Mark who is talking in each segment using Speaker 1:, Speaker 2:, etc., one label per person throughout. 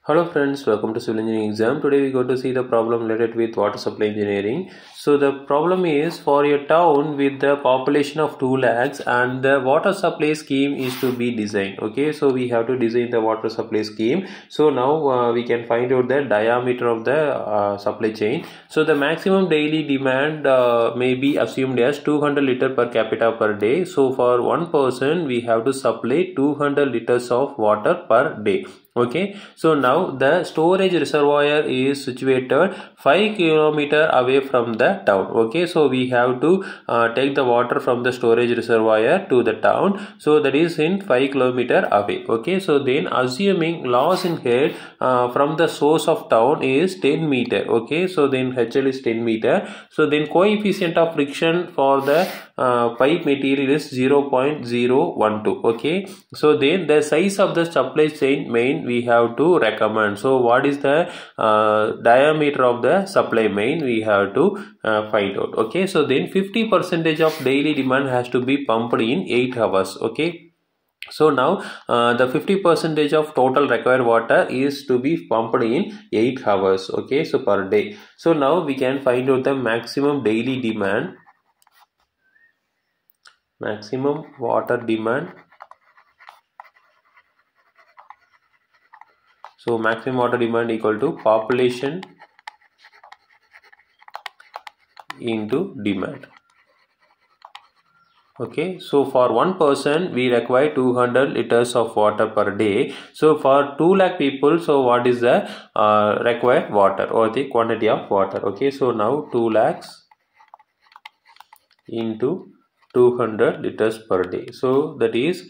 Speaker 1: Hello friends, welcome to civil engineering exam. Today we go to see the problem related with water supply engineering. So the problem is for a town with the population of 2 lakhs and the water supply scheme is to be designed. Okay, so we have to design the water supply scheme. So now we can find out the diameter of the supply chain. So the maximum daily demand may be assumed as 200 liter per capita per day. So for one person we have to supply 200 liters of water per day. Okay, so now the storage reservoir is situated 5 km away from the town. Okay, so we have to take the water from the storage reservoir to the town, so that is in 5 km away. Okay, so then assuming loss in head from the source of town is 10 meter. Okay, so then HL is 10 meter. So then coefficient of friction for the pipe material is 0.012. okay, so then the size of the supply chain main we have to recommend. So what is the diameter of the supply main we have to find out. Okay, so then 50% of daily demand has to be pumped in 8 hours. Okay, so now the 50% of total required water is to be pumped in 8 hours. Okay, so per day. So now we can find out the maximum daily demand, maximum water demand. So maximum water demand equal to population into demand. Okay, so for one person we require 200 liters of water per day. So for 2 lakh people, so what is the required water or the quantity of water? Okay, so now 2 lakhs into 200 liters per day. So that is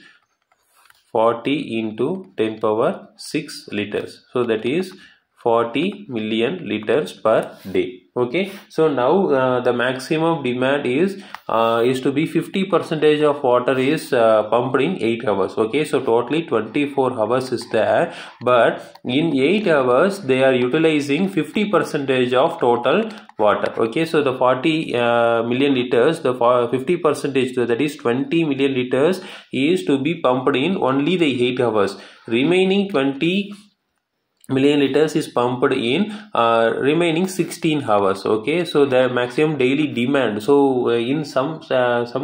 Speaker 1: 40 into 10 power 6 liters. So that is 40 million liters per day. Okay, so now the maximum demand is to be 50% of water is pumped in 8 hours. Okay, so totally 24 hours is there, but in 8 hours they are utilizing 50% of total water. Okay, so the 40 million liters, the 50%, that is 20 million liters is to be pumped in only the 8 hours. Remaining 20 million liters is pumped in remaining 16 hours. Okay, so the maximum daily demand. So in some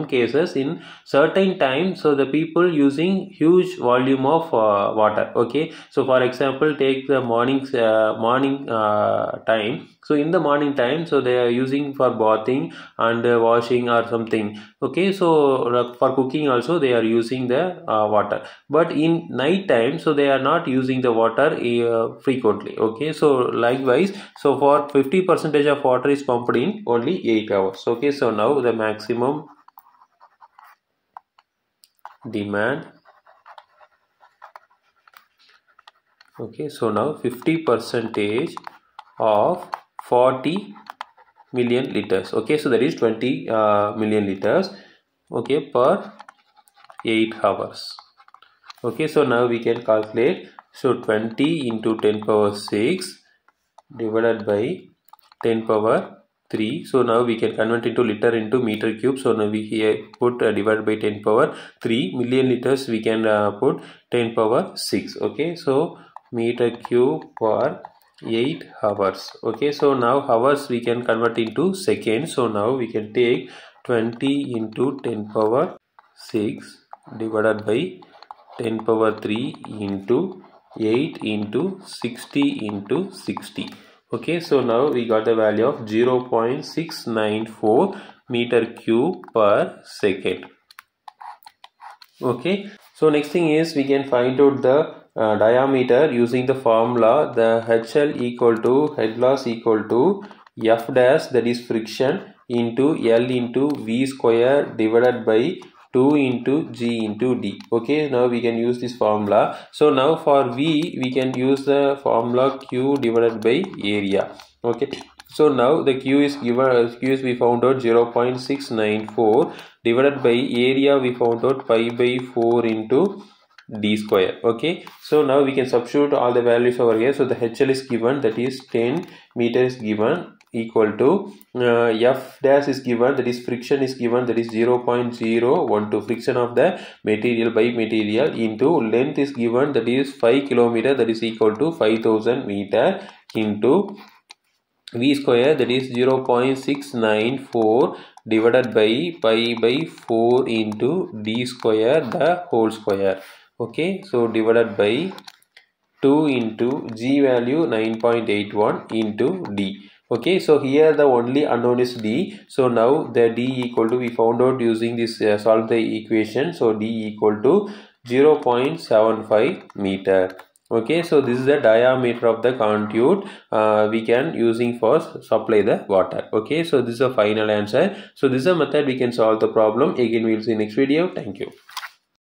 Speaker 1: cases in certain time, so the people using huge volume of water. Okay, so for example take the morning time. So in the morning time, so they are using for bathing and washing or something. Okay, so for cooking also they are using the water, but in night time, so they are not using the water frequently. Okay, so likewise, so for 50% of water is pumped in only 8 hours. Okay, so now the maximum demand. Okay, so now 50% of 40 million liters. Okay, so that is 20 million liters. Okay, per 8 hours. Okay, so now we can calculate. So 20 into 10 power 6 divided by 10 power 3. So now we can convert into liter into meter cube. So now we here put divided by 10 power 3. Million liters we can put 10 power 6. Okay, so meter cube per 8 hours. Okay, so now hours we can convert into seconds. So now we can take 20 into 10 power 6 divided by 10 power 3 into 8 into 60 into 60. Okay, so now we got the value of 0.694 meter cube per second. Okay, so next thing is we can find out the diameter using the formula. The HL equal to head loss equal to F dash, that is friction, into L into V square divided by 2 into G into D. Okay, now we can use this formula. So now for V we can use the formula Q divided by area. Okay, so now the Q is given, Q is we found out 0.694 divided by area we found out pi by 4 into D square. Okay, so now we can substitute all the values over here. So the HL is given, that is 10 meters given, equal to F dash is given, that is friction is given, that is 0.012 friction of the material by material, into length is given, that is 5 kilometer, that is equal to 5000 meter, into V square, that is 0.694 divided by pi by 4 into D square the whole square. Okay, so divided by 2 into G value 9.81 into D. Okay, so here the only unknown is D. So now the D equal to, we found out using this solve the equation. So D equal to 0.75 meter. Okay, so this is the diameter of the conduit we can using for supply the water. Okay, so this is the final answer. So this is a method we can solve the problem. Again, we will see next video. Thank you.